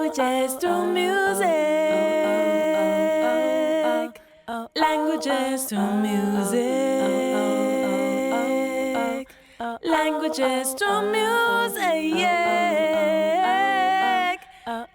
Languages to music. Languages to music. Languages to music.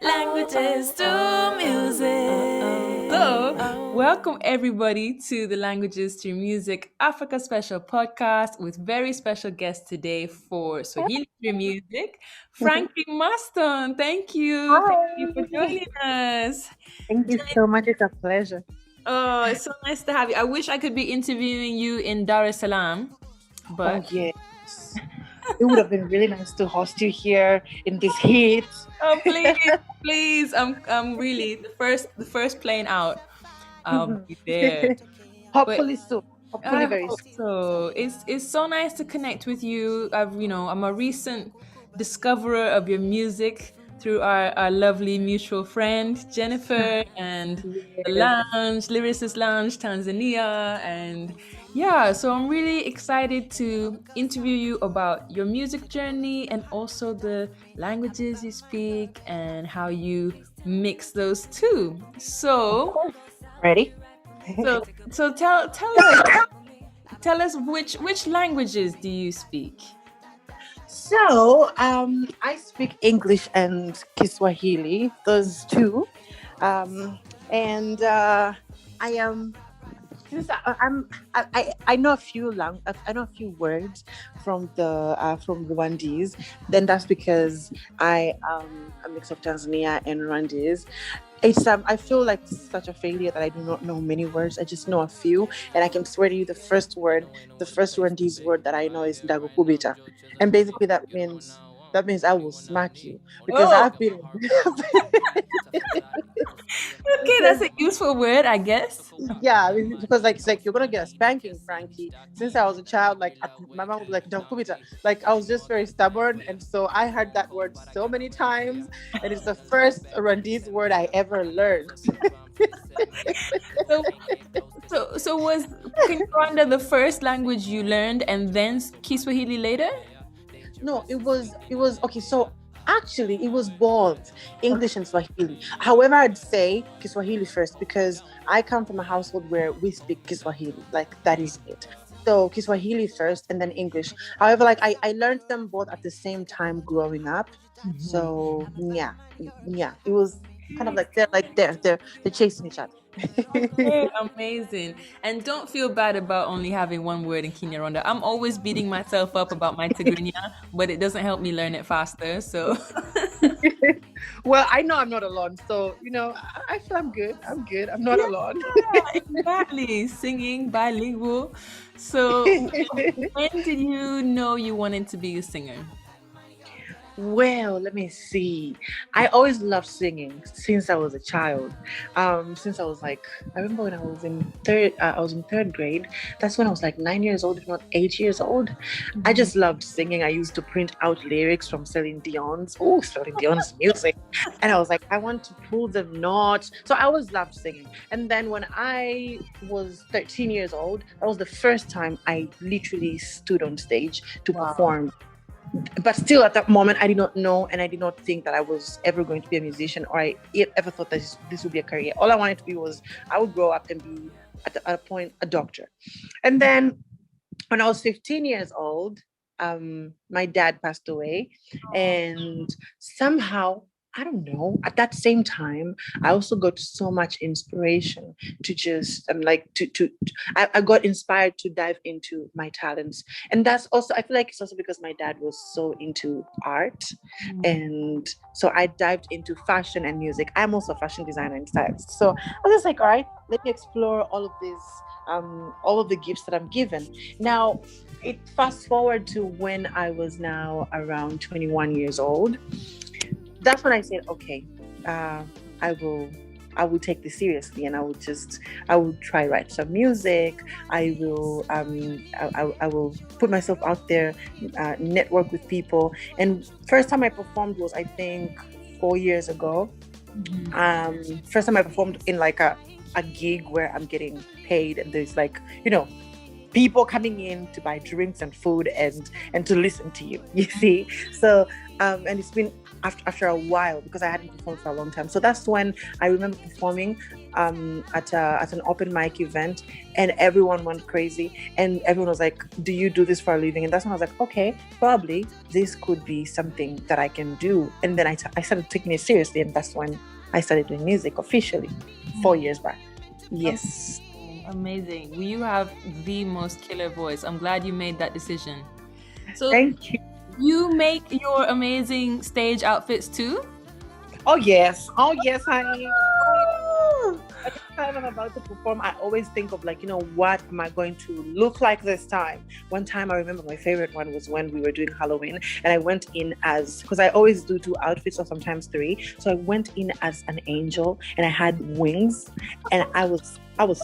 Languages to music. So, welcome everybody to the Languages to Music Africa Special podcast with very special guest today for Swahili to Music, Frankie Maston. Thank you, Frankie, for Hi. joining us. Thank you so much. It's a pleasure. Oh, it's so nice to have you. I wish I could be interviewing you in Dar es Salaam, Oh, but yes. It would have been really nice to host you here in this heat. oh please, please, I'm really the first plane out. I'll be there. But Hopefully soon. Hopefully I very hope soon. so. It's so nice to connect with you. I'm a recent discoverer of your music through our lovely mutual friend Jennifer and the Yes. Lounge, Lyricist Lounge Tanzania, and yeah, so I'm really excited to interview you about your music journey and also the languages you speak and how you mix those two. So Ready? so tell us which languages do you speak? So, I speak English and Kiswahili, those two. And I am. Since I know a few I know a few words from Rwandese. Then that's because I a mix of Tanzania and Rwandese. It's I feel like such a failure that I do not know many words. I just know a few, and I can swear to you the first Rwandese word that I know is ndagukubita, and basically that means I will smack you because Oh, I've been okay, that's a useful word, I guess. yeah, I mean, because it's like you're gonna get a spanking, Frankie. Since I was a child, like my mom would be like, "Don't kubita." Like I was just very stubborn, and so I heard that word so many times, and it's the first Rwandese word I ever learned. So so was Kinyarwanda the first language you learned and then Kiswahili later? No, it was okay. So actually, it was both English and Swahili. However, I'd say Kiswahili first because I come from a household where we speak Kiswahili. Like that is it. So Kiswahili first, and then English. However, like I learned them both at the same time growing up. So yeah, it was kind of like they're chasing each other. Okay, amazing. And don't feel bad about only having one word in Kinyarwanda. I'm always beating myself up about my Tigrinya, but it doesn't help me learn it faster. So Well, I know I'm not alone, so I feel I'm good. I'm good. I'm not alone. exactly, singing bilingual. So when did you know you wanted to be a singer? Well, let me see. I always loved singing since I was a child. Since I was like, I remember when I was in third grade. That's when I was like 9 years old, if not 8 years old. I just loved singing. I used to print out lyrics from Celine Dion's music, and I was like, I want to pull the notes. So I always loved singing. And then when I was 13 years old, that was the first time I literally stood on stage to perform. But still at that moment I did not know, and I did not think that I was ever going to be a musician, or I ever thought that this would be a career. All I wanted to be was I would grow up and be at a point a doctor. And then when I was 15 years old, my dad passed away, and somehow, I don't know, at that same time I also got so much inspiration to just like I got inspired to dive into my talents. And that's also, I feel like it's also because my dad was so into art, and so I dived into fashion and music. I'm also a fashion designer and stylist, so I was just like, all right, let me explore all of this, all of the gifts that I'm given. Now it fast forward to when I was now around 21 years old. That's when I said, okay, I will take this seriously, and I will try write some music. I will put myself out there, network with people. And first time I performed was, I think, 4 years ago. First time I performed in like a gig where I'm getting paid, and there's like, people coming in to buy drinks and food and to listen to you, you see. So and it's been after a while, because I hadn't performed for a long time. So that's when I remember performing at an open mic event, and everyone went crazy, and everyone was like, "Do you do this for a living?" And that's when I was like, "Okay, probably this could be something that I can do." And then I started taking it seriously, and that's when I started doing music officially 4 years back. Yes. Amazing. You have the most killer voice. I'm glad you made that decision. So Thank you. you make your amazing stage outfits too? Oh yes, honey. Every time I'm about to perform, I always think of like, what am I going to look like this time? One time I remember my favorite one was when we were doing Halloween, and I went in as, because I always do 2 outfits or sometimes 3. So I went in as an angel, and I had wings, and I was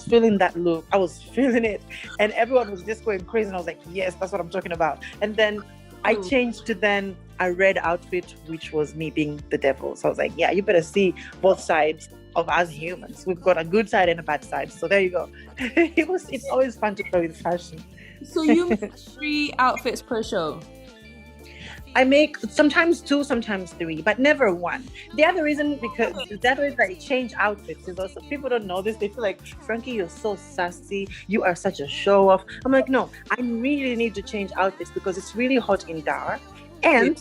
feeling that look. I was feeling it, and everyone was just going crazy. And I was like, yes, that's what I'm talking about. And then I changed to then a red outfit, which was me being the devil. So I was like, yeah, you better see both sides of us humans. We've got a good side and a bad side. So there you go. It's always fun to play with fashion. So you make 3 outfits per show? I make sometimes 2, sometimes 3, but never 1. The other reason that I change outfits is also, people don't know this. They feel like, Frankie, you're so sassy. You are such a show off. I'm like, no, I really need to change outfits because it's really hot in Dar. And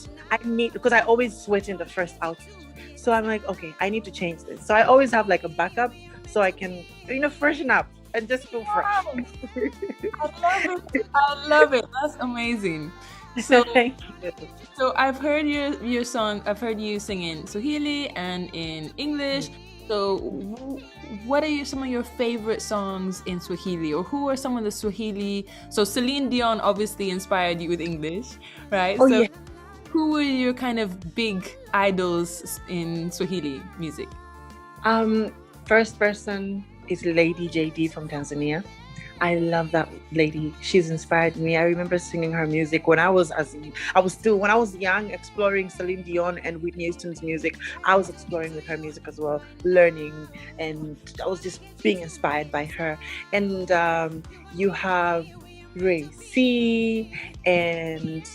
because I always sweat in the first outfit. So I'm like, okay, I need to change this. So I always have like a backup so I can, freshen up and just feel fresh. I love it. That's amazing. So, thank you. So I've heard your song. I've heard you sing in Swahili and in English. So what are some of your favorite songs in Swahili, or who are some of the Swahili? So Celine Dion obviously inspired you with English, right? Oh, so yeah. Who were your kind of big idols in Swahili music? First person is Lady JD from Tanzania. I love that lady. She's inspired me. I remember singing her music when I was young, exploring Celine Dion and Whitney Houston's music. I was exploring with her music as well, learning, and I was just being inspired by her. And you have Ray C, and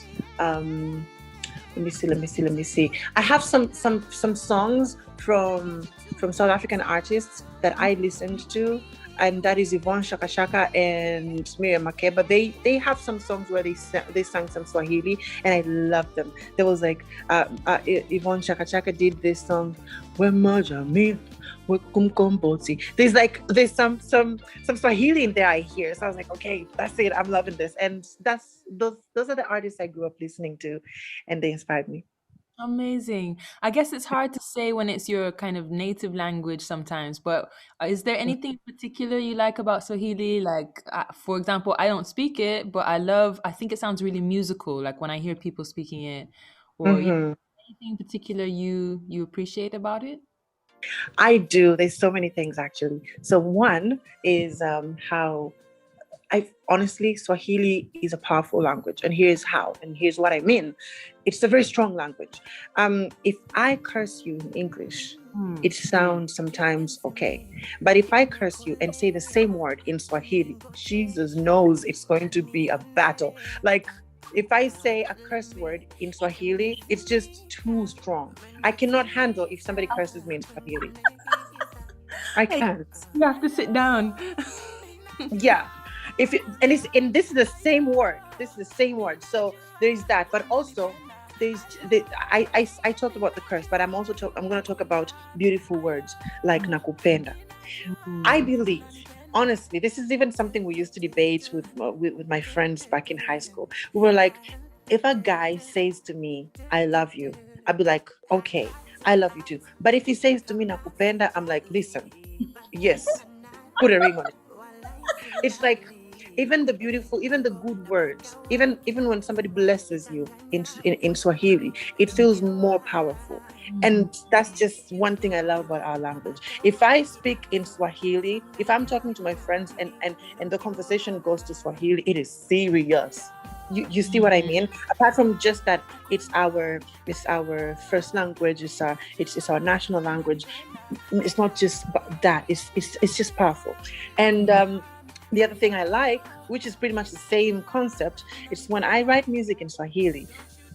let me see. I have some songs from South African artists that I listened to, and that is Yvonne Shaka Shaka and Miriam Makeba. They have some songs where they sang some Swahili, and I love them. There was like Yvonne Shaka Shaka did this song, there's some Swahili in there I hear. So I was like, okay, that's it. I'm loving this. And those are the artists I grew up listening to, and they inspired me. Amazing. I guess it's hard to say when it's your kind of native language sometimes, but is there anything particular you like about Swahili? Like, for example, I don't speak it, but I think it sounds really musical, like when I hear people speaking it, or Mm-hmm. anything particular you appreciate about it? I do. There's so many things actually. So one is how honestly, Swahili is a powerful language, and here's how, and here's what I mean. It's a very strong language. If I curse you in English, it sounds sometimes okay. But if I curse you and say the same word in Swahili, Jesus knows it's going to be a battle. Like, if I say a curse word in Swahili, it's just too strong. I cannot handle if somebody curses me in Swahili. I can't. You have to sit down. Yeah. And this is the same word. This is the same word. So there's that. But also I talked about the curse, but I'm going to talk about beautiful words like nakupenda. I believe, honestly, this is even something we used to debate with my friends back in high school. We were like, if a guy says to me, I love you, I'd be like, okay, I love you too. But if he says to me nakupenda, I'm like, listen, yes, put a ring on it. It's like, even the good words, even when somebody blesses you in Swahili, it feels more powerful. And that's just one thing I love about our language. If I speak in Swahili, if I'm talking to my friends and the conversation goes to Swahili, it is serious. You see what I mean? Apart from just that, it's our first language. It's our national language. It's not just that. It's just powerful. And the other thing I like, which is pretty much the same concept, is when I write music in Swahili.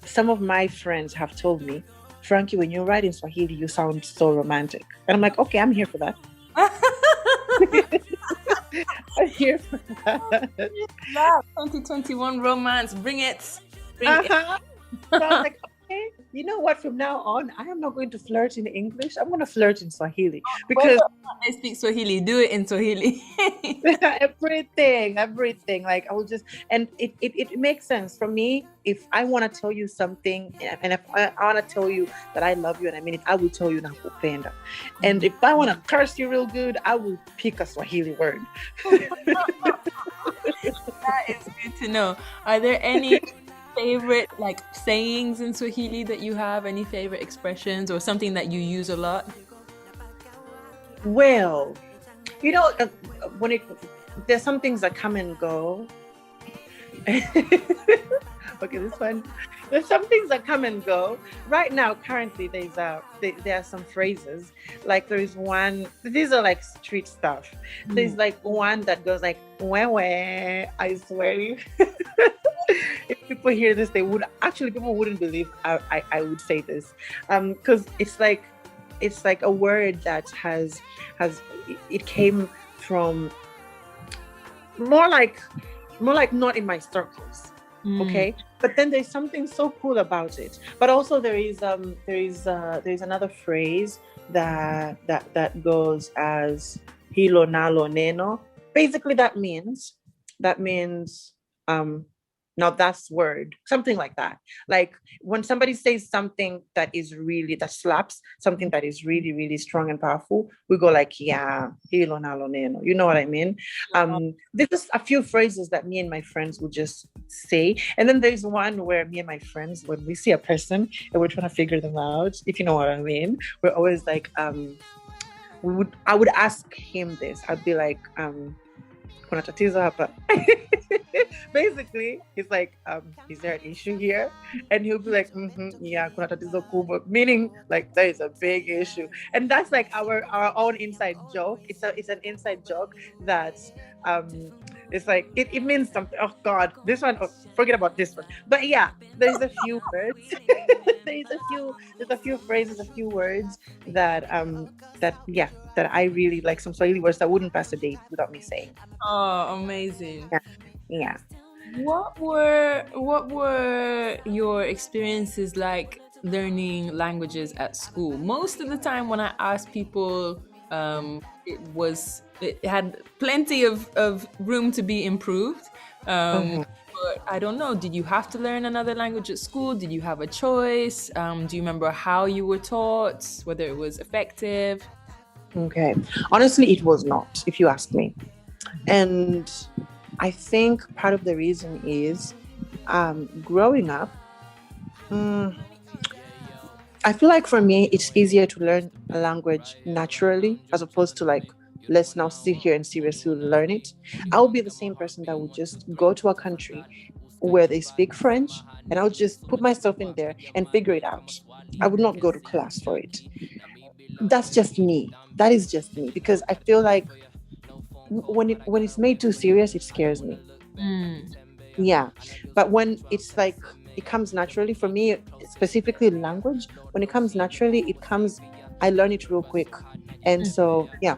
Some of my friends have told me, Frankie, when you write in Swahili, you sound so romantic. And I'm like, okay, I'm here for that. I'm here for that. 2021 romance, bring it. Bring it. So I was like, okay, you know what? From now on, I am not going to flirt in English. I'm going to flirt in Swahili because I speak Swahili. Do it in Swahili. everything. Like I will just, and it makes sense for me. If I want to tell you something, and if I want to tell you that I love you, and I mean it, I will tell you nakupenda. And if I want to curse you real good, I will pick a Swahili word. That is good to know. Are there any favorite like sayings in Swahili that you have? Any favorite expressions or something that you use a lot? Well, you know, there's some things that come and go. Okay, this one. There's some things that come and go. Right now, currently, there are some phrases. Like there is one. These are like street stuff. There's like one that goes like "wewe." I swear. If people hear this, people wouldn't believe I would say this, because it's like a word that it came from more like not in my circles. Okay, but then there's something so cool about it. But also there's another phrase that goes as hilo nalo neno. Basically that means now that's word, something like that. Like when somebody says something that slaps, something that is really, really strong and powerful, we go like, yeah, hilo nalo neno. You know what I mean? This is a few phrases that me and my friends would just say. And then there's one where me and my friends, when we see a person and we're trying to figure them out, if you know what I mean, we're always like, I would ask him this. I'd be like, kuna tatizo hapa. Basically, he's like, is there an issue here? And he'll be like, yeah, kuna tatizo kubwa, meaning like there is a big issue. And that's like our own inside joke. It's an inside joke that it's like it means something. Oh God, this one, forget about this one. But yeah, there's a few words. there's a few phrases, a few words that I really like, some Swahili words that wouldn't pass a date without me saying. Oh, amazing. Yeah. What were your experiences like learning languages at school? Most of the time when I ask people, it had plenty of room to be improved. But I don't know, did you have to learn another language at school? Did you have a choice? Do you remember how you were taught, whether it was effective? Okay. Honestly, it was not, if you ask me. And I think part of the reason is growing up, I feel like for me, it's easier to learn a language naturally as opposed to like, let's now sit here and seriously learn it. I would be the same person that would just go to a country where they speak French and I would just put myself in there and figure it out. I would not go to class for it. That's just me. That is just me, because I feel like when it's made too serious, it scares me. Yeah. But when it's like, it comes naturally for me, specifically language, when it comes naturally, I learn it real quick. And so, yeah.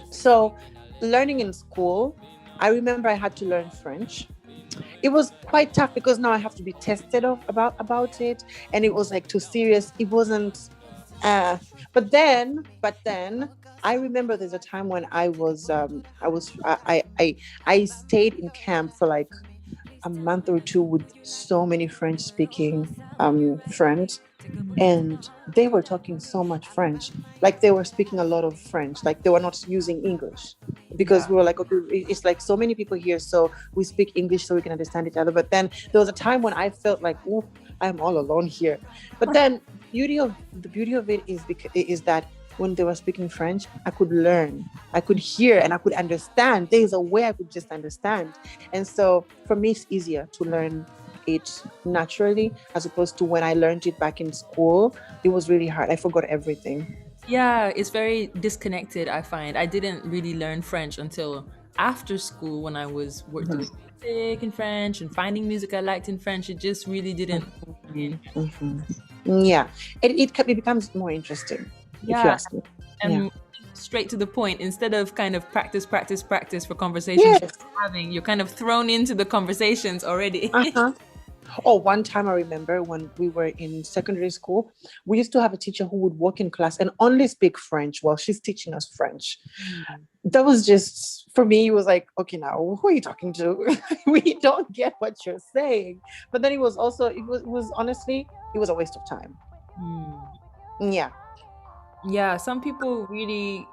So learning in school, I remember I had to learn French. It was quite tough because now I have to be tested about it. And it was like too serious. It wasn't, but then I remember there's a time when I stayed in camp for like a month or two with so many French speaking friends, and they were talking so much French, like they were speaking a lot of French, like they were not using English, because we were like, okay, it's like so many people here, so we speak English so we can understand each other. But then there was a time when I felt like, oh, I'm all alone here. But then the beauty of it is that when they were speaking French, I could learn, I could hear, and I could understand. There's a way I could just understand. And so for me, it's easier to learn it naturally as opposed to when I learned it back in school. It was really hard. I forgot everything. Yeah, it's very disconnected, I find. I didn't really learn French until after school when I was doing music in French and finding music I liked in French. It just really didn't. Yeah, it becomes more interesting, if you Yeah, ask me. and straight to the point instead of kind of practice for conversations Yes. you're having. You're kind of thrown into the conversations already. Uh-huh. Oh, one time I remember when we were in secondary school, we used to have a teacher who would walk in class and only speak French while she's teaching us French. That was just, for me, it was like, okay, now who are you talking to? We don't get what you're saying. But then it was honestly, it was a waste of time. Yeah. Yeah, some people really,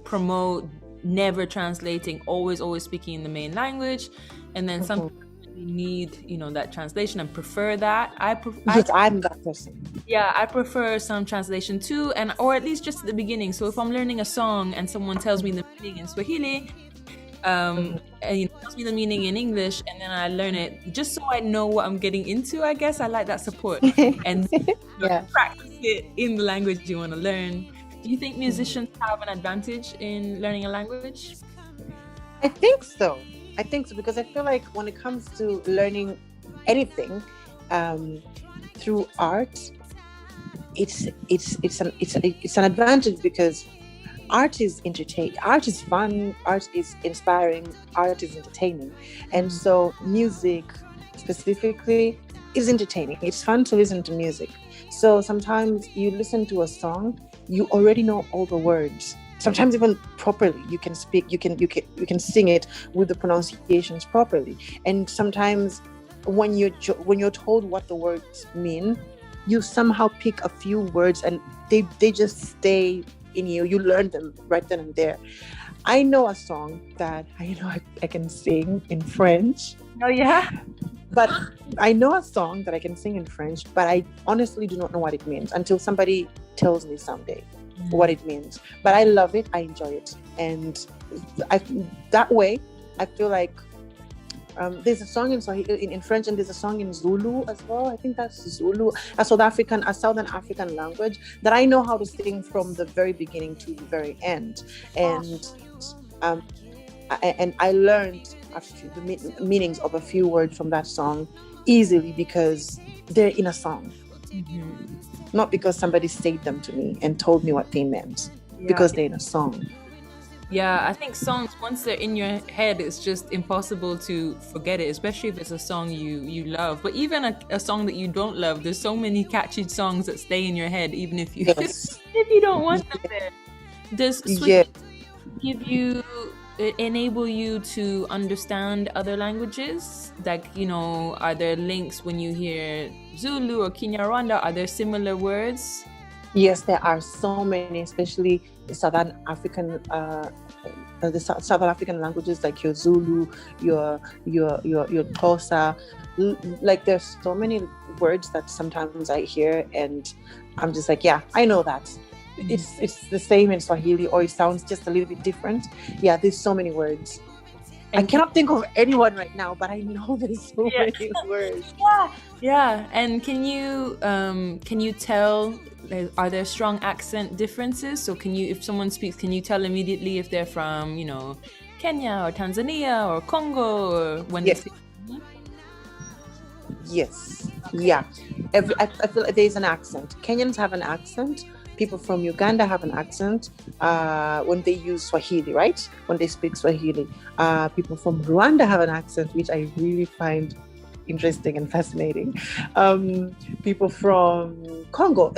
promote never translating, always speaking in the main language, and then some people really need, that translation and prefer that. Yes, I'm that person. Yeah, I prefer some translation too, or at least just at the beginning. So if I'm learning a song and someone tells me the meaning in Swahili, and tells me the meaning in English, and then I learn it just so I know what I'm getting into. I guess I like that support, and practice it in the language you want to learn. Do you think musicians have an advantage in learning a language? I think so. Because I feel like when it comes to learning anything through art, it's an advantage because art is entertaining, art is fun, art is inspiring, art is entertaining, and so music specifically is entertaining. It's fun to listen to music. So sometimes you listen to a song, you already know all the words. Sometimes even properly, you can sing it with the pronunciations properly. And sometimes when you're told what the words mean, you somehow pick a few words and they just stay in you. You learn them right then and there. I know a song that I can sing in French. Oh yeah. But I know a song that I can sing in French, but I honestly do not know what it means until somebody tells me someday what it means. But I love it. I enjoy it. And that way, I feel like there's a song in Swahili, in French, and there's a song in Zulu as well. I think that's Zulu, a Southern African language that I know how to sing from the very beginning to the very end. And I learned the meanings of a few words from that song easily because they're in a song. Not because somebody said them to me and told me what they meant, because they're in a song. Yeah, I think songs, once they're in your head, it's just impossible to forget it, especially if it's a song you love. But even a song that you don't love, there's so many catchy songs that stay in your head, even if you if you don't want them there. Does Swahili enable you to understand other languages? Like, are there links when you hear Zulu or Kinyarwanda? Are there similar words? Yes, there are so many, especially the Southern African languages like your Zulu, your Xhosa. Like there's so many words that sometimes I hear and I'm just like, yeah, I know that. It's the same in Swahili, or it sounds just a little bit different. Yeah, there's so many words. And I cannot think of anyone right now, but I know there's so many words. Yeah. And can you tell? Are there strong accent differences? So if someone speaks, can you tell immediately if they're from Kenya or Tanzania or Congo or when they speak? Yes. Yeah. I feel like there's an accent. Kenyans have an accent. People from Uganda have an accent when they use Swahili, right? When they speak Swahili. People from Rwanda have an accent, which I really find interesting and fascinating. People from Congo,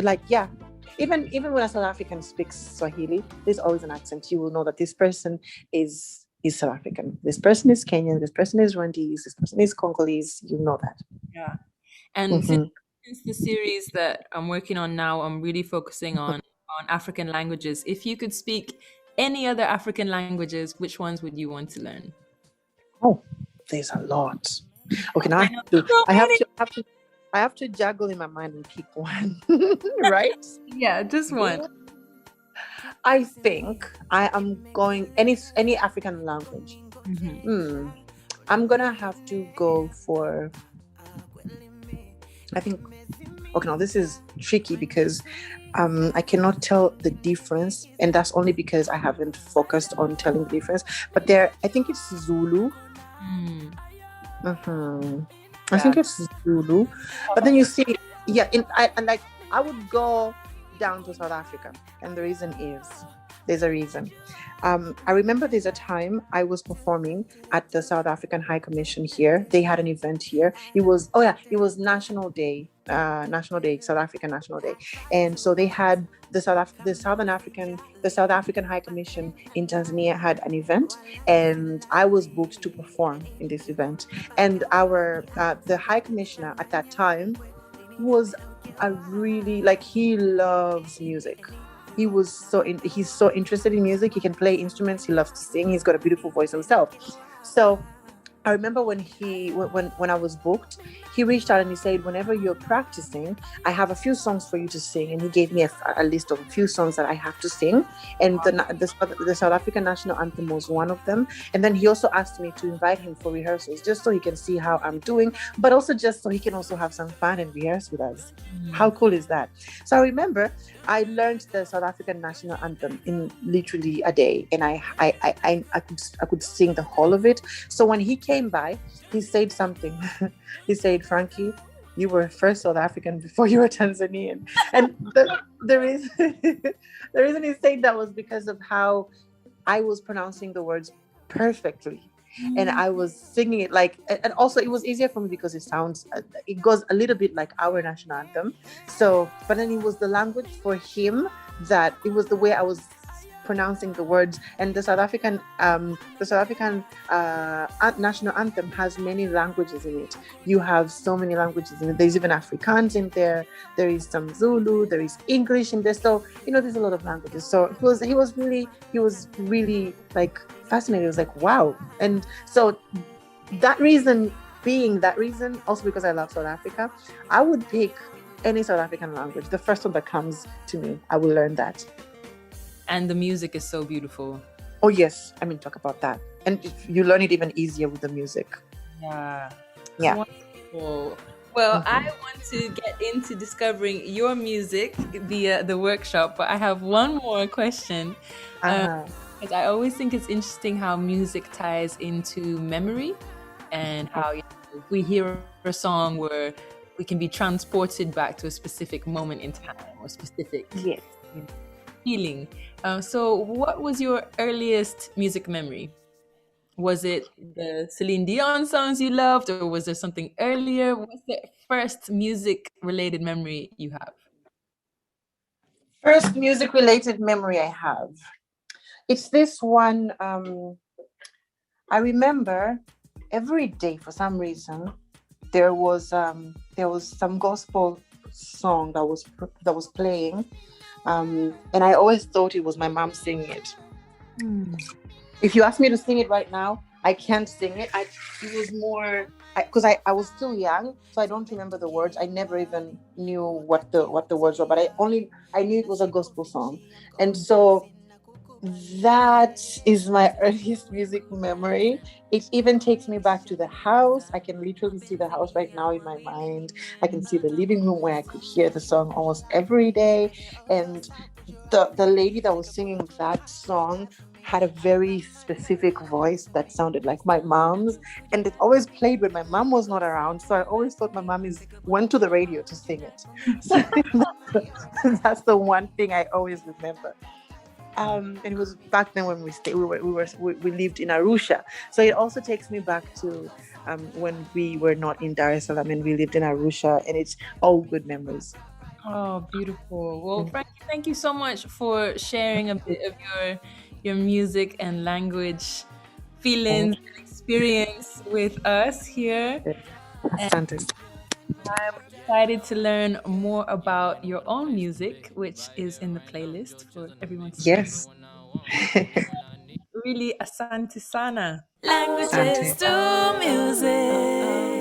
even when a South African speaks Swahili, there's always an accent. You will know that this person is South African. This person is Kenyan. This person is Rwandese. This person is Congolese. You know that. Yeah. And since the series that I'm working on now, I'm really focusing on African languages. If you could speak any other African languages, which ones would you want to learn? Oh, there's a lot. Okay, now I have to juggle in my mind and pick one, right? Yeah, just one. I think I am going any African language. I'm gonna have to go for. I think. Okay, now this is tricky because I cannot tell the difference, and that's only because I haven't focused on telling the difference. But I think it's Zulu. I think it's Zulu. But then you see, yeah, I would go down to South Africa, and the reason is there's a reason. I remember there's a time I was performing at the South African High Commission here. They had an event here. It was, oh yeah, it was National Day, South African National Day, and so they had the South African High Commission in Tanzania had an event, and I was booked to perform in this event. And our the High Commissioner at that time was a really, like, he loves music. He's so interested in music. He can play instruments. He loves to sing. He's got a beautiful voice himself. So I remember when I was booked, he reached out and he said, whenever you're practicing, I have a few songs for you to sing. And he gave me a list of a few songs that I have to sing. And the South African National Anthem was one of them. And then he also asked me to invite him for rehearsals, just so he can see how I'm doing, but also just so he can also have some fun and rehearse with us. How cool is that? So I remember I learned the South African National Anthem in literally a day, and I could sing the whole of it. So when he came by, he said something. He said, "Frankie, you were first South African before you were Tanzanian." And the reason the reason he said that was because of how I was pronouncing the words perfectly. And I was singing it like, and also it was easier for me because it goes a little bit like our national anthem. So, but then it was the language for him, that it was the way I was pronouncing the words. And the South African national anthem has many languages in it. You have so many languages in it. There's even Afrikaans in there. There is some Zulu. There is English in there. So there's a lot of languages. So he was really like fascinated. It was like, wow. And so that reason, also because I love South Africa, I would pick any South African language. The first one that comes to me, I will learn that. And the music is so beautiful. Oh yes, I mean, talk about that. And you learn it even easier with the music. Yeah. Wonderful. Well, I want to get into discovering your music via the workshop, but I have one more question. Because I always think it's interesting how music ties into memory, and how we hear a song where we can be transported back to a specific moment in time or specific feeling. So what was your earliest music memory? Was it the Celine Dion songs you loved, or was there something earlier? What's the first music-related memory you have? First music-related memory I have. It's this one. I remember every day, for some reason, there was some gospel song that was playing, and I always thought it was my mom singing it. If you ask me to sing it right now, I can't sing it. It was more because I was still young, so I don't remember the words. I never even knew what the words were, but I knew it was a gospel song, and so that is my earliest music memory. It even takes me back to the house. I can literally see the house right now in my mind. I can see the living room where I could hear the song almost every day, and the lady that was singing that song had a very specific voice that sounded like my mom's, and it always played when my mom was not around. So I always thought my mom went to the radio to sing it. So that's the one thing I always remember. And it was back then when we lived in Arusha. So it also takes me back to when we were not in Dar es Salaam and we lived in Arusha, and it's all good memories. Oh, beautiful. Well, Frankie, thank you so much for sharing a bit of your music and language feelings and experience with us here. And I'm excited to learn more about your own music, which is in the playlist for everyone to Yes. Really, asante sana. Languages to music.